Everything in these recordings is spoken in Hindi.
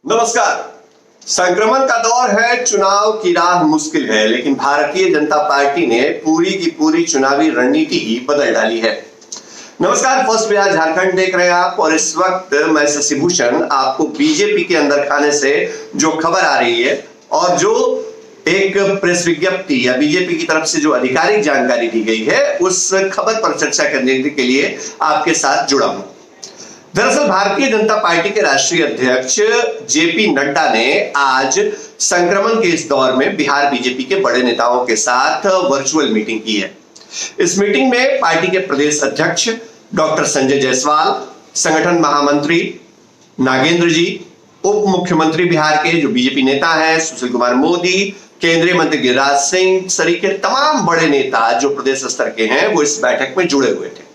नमस्कार। संक्रमण का दौर है, चुनाव की राह मुश्किल है, लेकिन भारतीय जनता पार्टी ने पूरी की पूरी चुनावी रणनीति ही बदल डाली है। नमस्कार, फर्स्ट बिहार झारखंड देख रहे हैं आप, और इस वक्त मैं शशि भूषण आपको बीजेपी के अंदर खाने से जो खबर आ रही है और जो एक प्रेस विज्ञप्ति या बीजेपी की तरफ से जो आधिकारिक जानकारी दी गई है, उस खबर पर चर्चा करने के लिए आपके साथ जुड़ा हूं। दरअसल भारतीय जनता पार्टी के राष्ट्रीय अध्यक्ष जेपी नड्डा ने आज संक्रमण के इस दौर में बिहार बीजेपी के बड़े नेताओं के साथ वर्चुअल मीटिंग की है। इस मीटिंग में पार्टी के प्रदेश अध्यक्ष डॉक्टर संजय जायसवाल, संगठन महामंत्री नागेंद्र जी, उप मुख्यमंत्री बिहार के जो बीजेपी नेता हैं सुशील कुमार मोदी, केंद्रीय मंत्री गिरिराज सिंह सरीखे तमाम बड़े नेता जो प्रदेश स्तर के हैं वो इस बैठक में जुड़े हुए थे।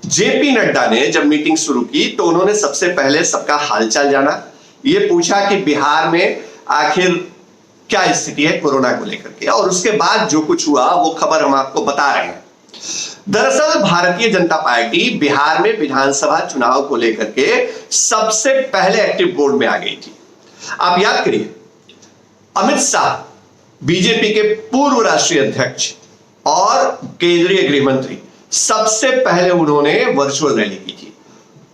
जेपी नड्डा ने जब मीटिंग शुरू की तो उन्होंने सबसे पहले सबका हालचाल जाना, ये पूछा कि बिहार में आखिर क्या स्थिति है कोरोना को लेकर के, और उसके बाद जो कुछ हुआ वो खबर हम आपको बता रहे हैं। दरअसल भारतीय जनता पार्टी बिहार में विधानसभा चुनाव को लेकर के सबसे पहले एक्टिव मोड में आ गई थी। आप याद करिए, अमित शाह बीजेपी के पूर्व राष्ट्रीय अध्यक्ष और केंद्रीय गृह मंत्री, सबसे पहले उन्होंने वर्चुअल रैली की थी,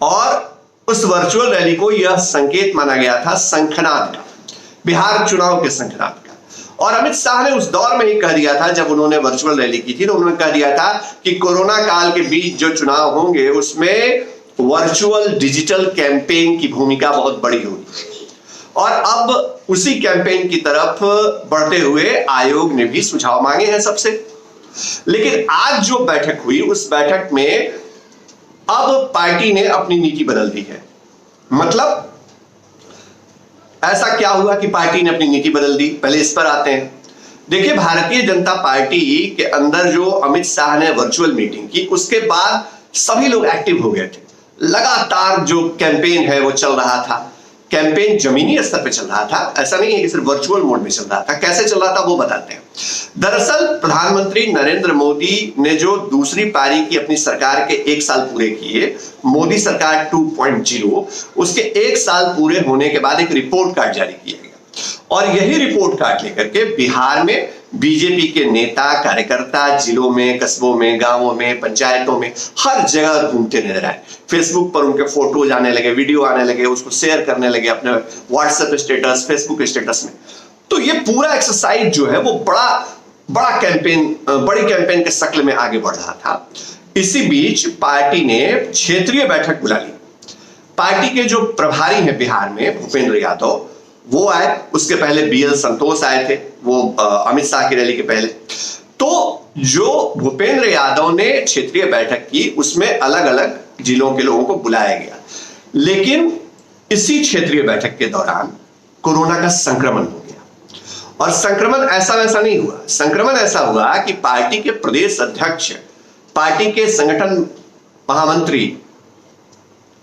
और उस वर्चुअल रैली को यह संकेत माना गया था शंखनाद का, बिहार चुनाव के शंखनाद का। और अमित शाह ने उस दौर में ही कह दिया था, जब उन्होंने वर्चुअल रैली की थी तो उन्होंने कह दिया था कि कोरोना काल के बीच जो चुनाव होंगे उसमें वर्चुअल डिजिटल कैंपेन की भूमिका बहुत बड़ी होगी। और अब उसी कैंपेन की तरफ बढ़ते हुए आयोग ने भी सुझाव मांगे हैं सबसे। लेकिन आज जो बैठक हुई उस बैठक में अब पार्टी ने अपनी नीति बदल दी है। मतलब ऐसा क्या हुआ कि पार्टी ने अपनी नीति बदल दी, पहले इस पर आते हैं। देखिए, भारतीय जनता पार्टी के अंदर जो अमित शाह ने वर्चुअल मीटिंग की उसके बाद सभी लोग एक्टिव हो गए थे। लगातार जो कैंपेन है वो चल रहा था, कैंपेन जमीनी स्तर पे चल रहा था, ऐसा नहीं है कि सिर्फ वर्चुअल मोड में चल रहा था। कैसे चल रहा था वो बताते हैं। दरअसल प्रधानमंत्री नरेंद्र मोदी ने जो दूसरी पारी की अपनी सरकार के 1 साल पूरे किए, मोदी सरकार 2.0, उसके 1 साल पूरे होने के बाद एक रिपोर्ट कार्ड जारी किया गया, और यही रिपोर्ट कार्ड लेकर के बिहार में बीजेपी के नेता कार्यकर्ता जिलों में, कस्बों में, गांवों में, पंचायतों में हर जगह घूमते नजर आए। फेसबुक पर उनके फोटोज आने लगे, वीडियो आने लगे, उसको शेयर करने लगे अपने व्हाट्सएप स्टेटस, फेसबुक स्टेटस में। तो ये पूरा एक्सरसाइज जो है वो बड़ा कैंपेन, बड़ी कैंपेन के शक्ल में आगे बढ़ रहा था। इसी बीच पार्टी ने क्षेत्रीय बैठक बुला ली। पार्टी के जो प्रभारी हैं बिहार में, भूपेंद्र यादव, वो आए। उसके पहले बीएल संतोष आए थे, वो अमित शाह की रैली के पहले। तो जो भूपेंद्र यादव ने क्षेत्रीय बैठक की उसमें अलग अलग जिलों के लोगों को बुलाया गया, लेकिन इसी क्षेत्रीय बैठक के दौरान कोरोना का संक्रमण हो गया। और संक्रमण ऐसा वैसा नहीं हुआ, संक्रमण ऐसा हुआ कि पार्टी के प्रदेश अध्यक्ष, पार्टी के संगठन महामंत्री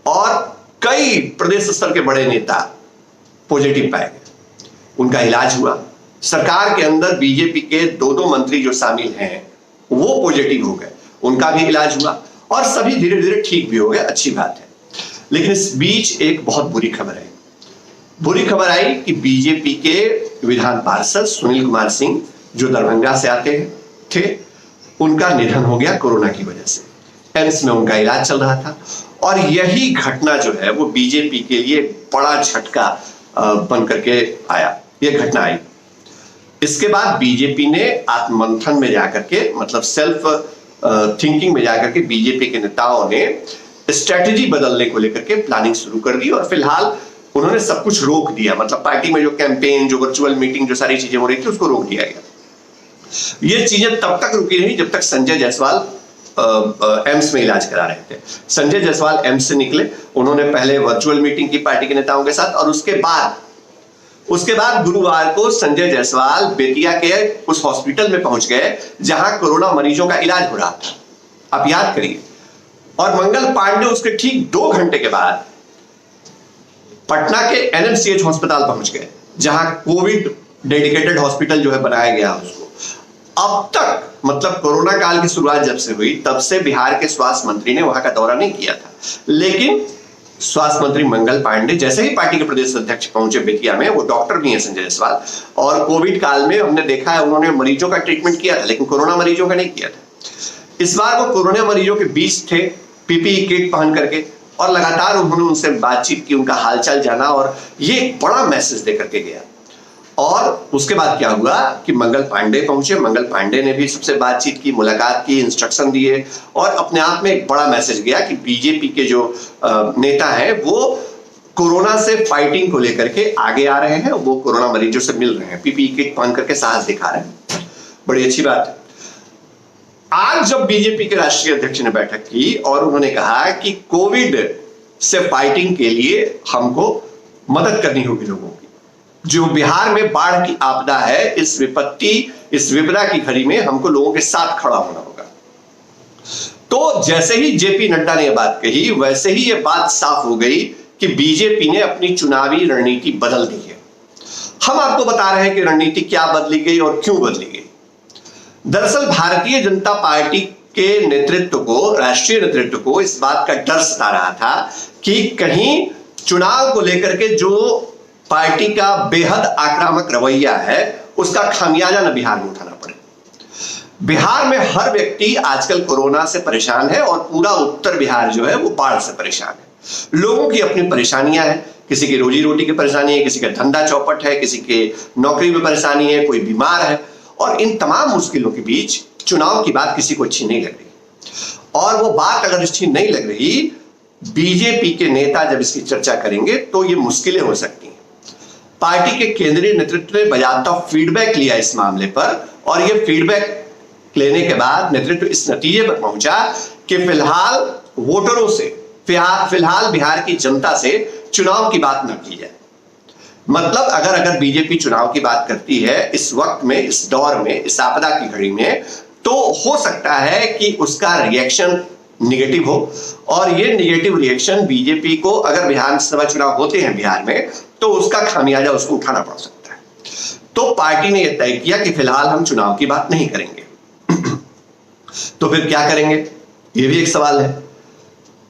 और कई प्रदेश स्तर के बड़े नेता पॉजिटिव पाए गए। उनका इलाज हुआ। सरकार के अंदर बीजेपी के 2 मंत्री जो शामिल हैं वो पॉजिटिव हो गए, उनका भी इलाज हुआ, और सभी धीरे धीरे ठीक भी हो गए। अच्छी बात है। लेकिन इस बीच एक बहुत बुरी खबर आई। बुरी खबर आई कि बीजेपी के विधान पार्षद सुनील कुमार सिंह, जो दरभंगा से आते थे, उनका निधन हो गया कोरोना की वजह से। एम्स में उनका इलाज चल रहा था, और यही घटना जो है वो बीजेपी के लिए बड़ा झटका बन करके आया। यह घटना आई। इसके बाद बीजेपी ने आत्ममंथन में जाकर के, मतलब सेल्फ थिंकिंग में जाकर के, बीजेपी के नेताओं ने स्ट्रेटेजी बदलने को लेकर के प्लानिंग शुरू कर दी, और फिलहाल उन्होंने सब कुछ रोक दिया। मतलब पार्टी में जो कैंपेन, जो वर्चुअल मीटिंग, जो सारी चीजें हो रही थी उसको रोक दिया गया। ये चीजें तब तक रुकी रही जब तक संजय जायसवाल एम्स में इलाज करा रहे थे। संजय जायसवाल एम्स से निकले, उन्होंने पहले वर्चुअल मीटिंग की पार्टी के नेताओं के साथ, और उसके बाद गुरुवार को संजय जायसवाल बेतिया के उस हॉस्पिटल में पहुंच गए जहां कोरोना मरीजों का इलाज हो रहा था। आप याद करिए। और मंगल पांडे उसके ठीक 2 घंटे के बाद पटना के एनएमसीएच अस्पताल पहुंच गए, जहां कोविड डेडिकेटेड हॉस्पिटल जो है बनाया गया उसको। अब तक, मतलब कोरोना काल की शुरुआत जब से हुई तब से बिहार के स्वास्थ्य मंत्री ने वहां का दौरा नहीं किया था, लेकिन स्वास्थ्य मंत्री मंगल पांडे जैसे ही पार्टी के प्रदेश अध्यक्ष पहुंचे बेतिया में, वो डॉक्टर भी हैं संजय जायसवाल, और कोविड काल में हमने देखा है उन्होंने मरीजों का ट्रीटमेंट किया था, लेकिन कोरोना मरीजों का नहीं किया था। इस बार वो कोरोना मरीजों के बीच थे, पीपीई किट पहन करके, और लगातार उन्होंने उनसे बातचीत की, उनका हालचाल जाना, और ये एक बड़ा मैसेज दे करके गया। और उसके बाद क्या हुआ कि मंगल पांडे पहुंचे, मंगल पांडे ने भी सबसे बातचीत की, मुलाकात की, इंस्ट्रक्शन दिए, और अपने आप में एक बड़ा मैसेज गया कि बीजेपी के जो नेता हैं वो कोरोना से फाइटिंग को लेकर के आगे आ रहे हैं, वो कोरोना मरीजों से मिल रहे हैं, पीपीई किट पहन करके साहस दिखा रहे हैं। बड़ी अच्छी बात है। आज जब बीजेपी के राष्ट्रीय अध्यक्ष ने बैठक की और उन्होंने कहा कि कोविड से फाइटिंग के लिए हमको मदद करनी होगी लोगों की, जो बिहार में बाढ़ की आपदा है, इस विपदा की घड़ी में हमको लोगों के साथ खड़ा होना होगा। तो जैसे ही जेपी नड्डा ने यह बात कही, वैसे ही यह बात साफ हो गई कि बीजेपी ने अपनी चुनावी रणनीति बदल दी है। हम आपको बता रहे हैं कि रणनीति क्या बदली गई और क्यों बदली गई। दरअसल भारतीय जनता पार्टी के नेतृत्व को, राष्ट्रीय नेतृत्व को इस बात का डर सता रहा था कि कहीं चुनाव को लेकर के जो पार्टी का बेहद आक्रामक रवैया है उसका खामियाजा न बिहार में उठाना पड़े। बिहार में हर व्यक्ति आजकल कोरोना से परेशान है और पूरा उत्तर बिहार जो है वो बाढ़ से परेशान है। लोगों की अपनी परेशानियां हैं, किसी की रोजी रोटी की परेशानी है, किसी का धंधा चौपट है, किसी के नौकरी में परेशानी है, कोई बीमार है, और इन तमाम मुश्किलों के बीच चुनाव की बात किसी को अच्छी नहीं लग रही। और वो बात अगर अच्छी नहीं लग रही, बीजेपी के नेता जब इसकी चर्चा करेंगे तो ये मुश्किलें हो सकती हैं। पार्टी के केंद्रीय नेतृत्व ने बाकायदा फीडबैक लिया इस मामले पर, और ये फीडबैक लेने के बाद नेतृत्व इस नतीजे पर पहुंचा कि फिलहाल वोटरों से, फिलहाल बिहार की जनता से चुनाव की बात न की जाए। मतलब अगर बीजेपी चुनाव की बात करती है इस वक्त में, इस दौर में, इस आपदा की घड़ी में, तो हो सकता है कि उसका रिएक्शन निगेटिव हो, और ये निगेटिव रिएक्शन बीजेपी को, अगर विधानसभा चुनाव होते हैं बिहार में, तो उसका खामियाजा उसको उठाना पड़ सकता है। तो पार्टी ने यह तय किया कि फिलहाल हम चुनाव की बात नहीं करेंगे। तो फिर क्या करेंगे, यह भी एक सवाल है।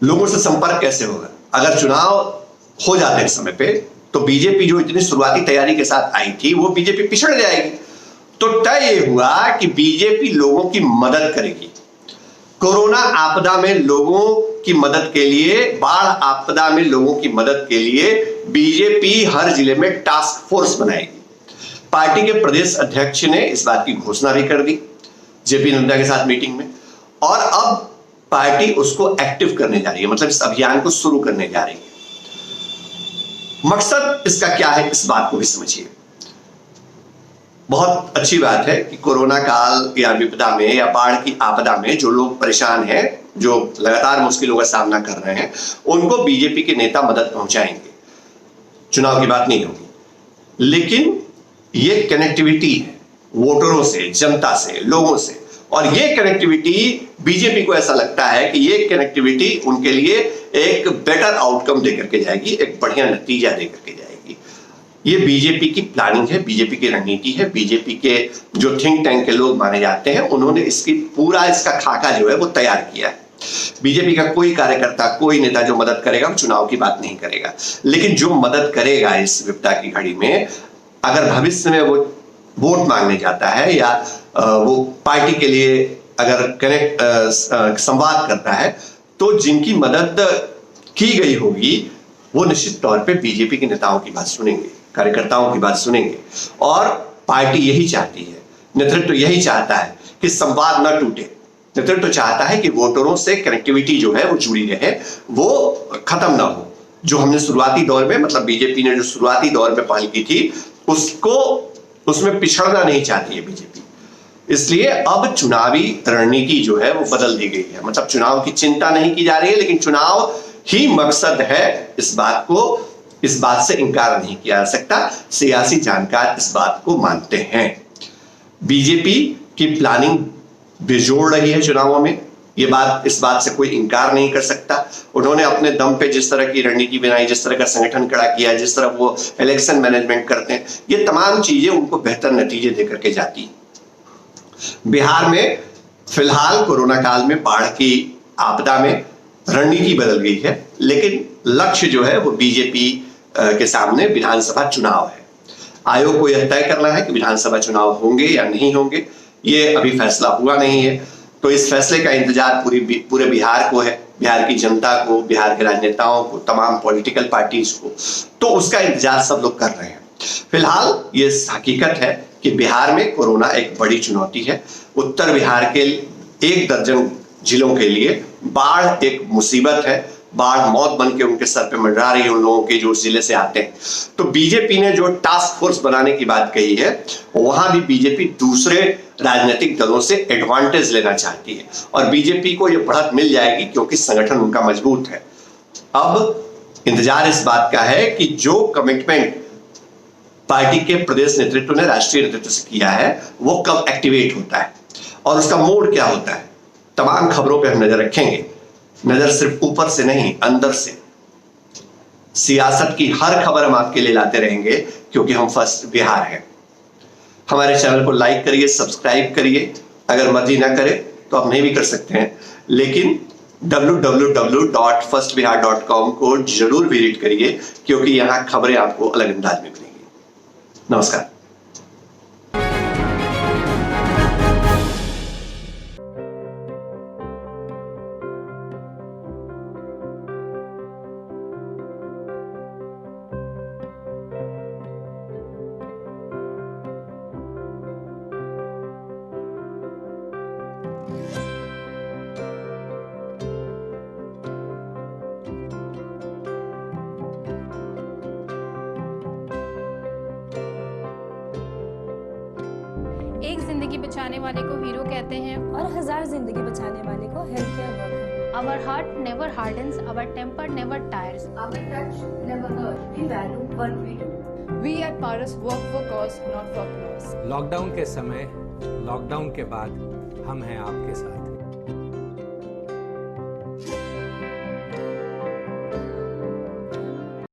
लोगों से संपर्क कैसे होगा? अगर चुनाव हो जाते हैं समय पे, तो बीजेपी जो इतनी शुरुआती तैयारी के साथ आई थी वो बीजेपी पिछड़ जाएगी। तो तय ये हुआ कि बीजेपी लोगों की मदद करेगी। कोरोना आपदा में लोगों की मदद के लिए, बाढ़ आपदा में लोगों की मदद के लिए बीजेपी हर जिले में टास्क फोर्स बनाएगी। पार्टी के प्रदेश अध्यक्ष ने इस बात की घोषणा भी कर दी जेपी नड्डा के साथ मीटिंग में, और अब पार्टी उसको एक्टिव करने जा रही है, मतलब इस अभियान को शुरू करने जा रही है। मकसद इसका क्या है, इस बात को भी समझिए। बहुत अच्छी बात है कि कोरोना काल या विपदा में या बाढ़ की आपदा में जो लोग परेशान हैं, जो लगातार मुश्किलों का सामना कर रहे हैं, उनको बीजेपी के नेता मदद पहुंचाएंगे। चुनाव की बात नहीं होगी, लेकिन ये कनेक्टिविटी है वोटरों से, जनता से, लोगों से, और ये कनेक्टिविटी बीजेपी को ऐसा लगता है कि ये कनेक्टिविटी उनके लिए एक बेटर आउटकम देकर के जाएगी, एक बढ़िया नतीजा देकर के जाएगी। ये बीजेपी की प्लानिंग है, बीजेपी की रणनीति है। बीजेपी के जो थिंक टैंक के लोग माने जाते हैं, उन्होंने इसका खाका जो है वो तैयार किया है। बीजेपी का कोई कार्यकर्ता, कोई नेता जो मदद करेगा, चुनाव की बात नहीं करेगा, लेकिन जो मदद करेगा इस विपदा की घड़ी में, अगर भविष्य में वो वोट मांगने जाता है या वो पार्टी के लिए अगर संवाद करता है, तो जिनकी मदद की गई होगी वो निश्चित तौर पे बीजेपी के नेताओं की बात सुनेंगे, कार्यकर्ताओं की बात सुनेंगे। और पार्टी यही चाहती है, नेतृत्व यही चाहता है कि संवाद न टूटे। नेतृत्व चाहता है कि वोटरों से कनेक्टिविटी जो है वो जुड़ी रहे, वो खत्म ना हो। जो हमने शुरुआती दौर में, मतलब बीजेपी ने जो शुरुआती दौर में पहल की थी, उसमें पिछड़ना नहीं चाहती है बीजेपी। इसलिए अब चुनावी रणनीति जो है वो बदल दी गई है। मतलब चुनाव की चिंता नहीं की जा रही है, लेकिन चुनाव ही मकसद है, इस बात से इनकार नहीं किया जा सकता। सियासी जानकार इस बात को मानते हैं। बीजेपी की प्लानिंग बेजोड़ रही है चुनावों में, इस बात से कोई इनकार नहीं कर सकता। उन्होंने अपने दम पे जिस तरह की रणनीति बनाई, जिस तरह का संगठन खड़ा किया, जिस तरह वो इलेक्शन मैनेजमेंट करते हैं, ये तमाम चीजें उनको बेहतर नतीजे देकर के जाती हैं। बिहार में फिलहाल कोरोना काल में, बाढ़ की आपदा में रणनीति बदल गई है, लेकिन लक्ष्य जो है वो बीजेपी के सामने विधानसभा चुनाव है। आयोग को यह तय करना है कि विधानसभा चुनाव होंगे या नहीं होंगे, ये अभी फैसला हुआ नहीं है। तो इस फैसले का इंतजार पूरे बिहार को है, बिहार की जनता को, बिहार के राजनेताओं को, तमाम पॉलिटिकल पार्टीज को, तो उसका इंतजार सब लोग कर रहे हैं। फिलहाल ये हकीकत है कि बिहार में कोरोना एक बड़ी चुनौती है। उत्तर बिहार के 1 दर्जन जिलों के लिए बाढ़ एक मुसीबत है। बाढ़ मौत बन के उनके सर पे मंडरा रही है उन लोगों के जो उस जिले से आते हैं। तो बीजेपी ने जो टास्क फोर्स बनाने की बात कही है, वहां भी बीजेपी दूसरे राजनीतिक दलों से एडवांटेज लेना चाहती है और बीजेपी को यह बढ़त मिल जाएगी क्योंकि संगठन उनका मजबूत है। अब इंतजार इस बात का है कि जो कमिटमेंट पार्टी के प्रदेश नेतृत्व ने राष्ट्रीय नेतृत्व से किया है वो कब एक्टिवेट होता है और उसका मोड क्या होता है। तमाम खबरों पर हम नजर रखेंगे, नजर सिर्फ ऊपर से नहीं, अंदर से। सियासत की हर खबर हम आपके लिए लाते रहेंगे क्योंकि हम फर्स्ट बिहार हैं। हमारे चैनल को लाइक करिए, सब्सक्राइब करिए। अगर मर्जी ना करे तो आप नहीं भी कर सकते हैं, लेकिन www.firstbihar.com को जरूर विजिट करिए क्योंकि यहां खबरें आपको अलग अंदाज में मिलेंगी। नमस्कार। एक जिंदगी बचाने वाले को हीरो कहते हैं और 1000 जिंदगी बचाने वाले को health care worker. Our heart never hardens, our temper never tires. Our touch never hurt. We value what we do. We at Paras work for cause, not for applause. Lockdown के समय, लॉकडाउन के बाद हम हैं आपके साथ।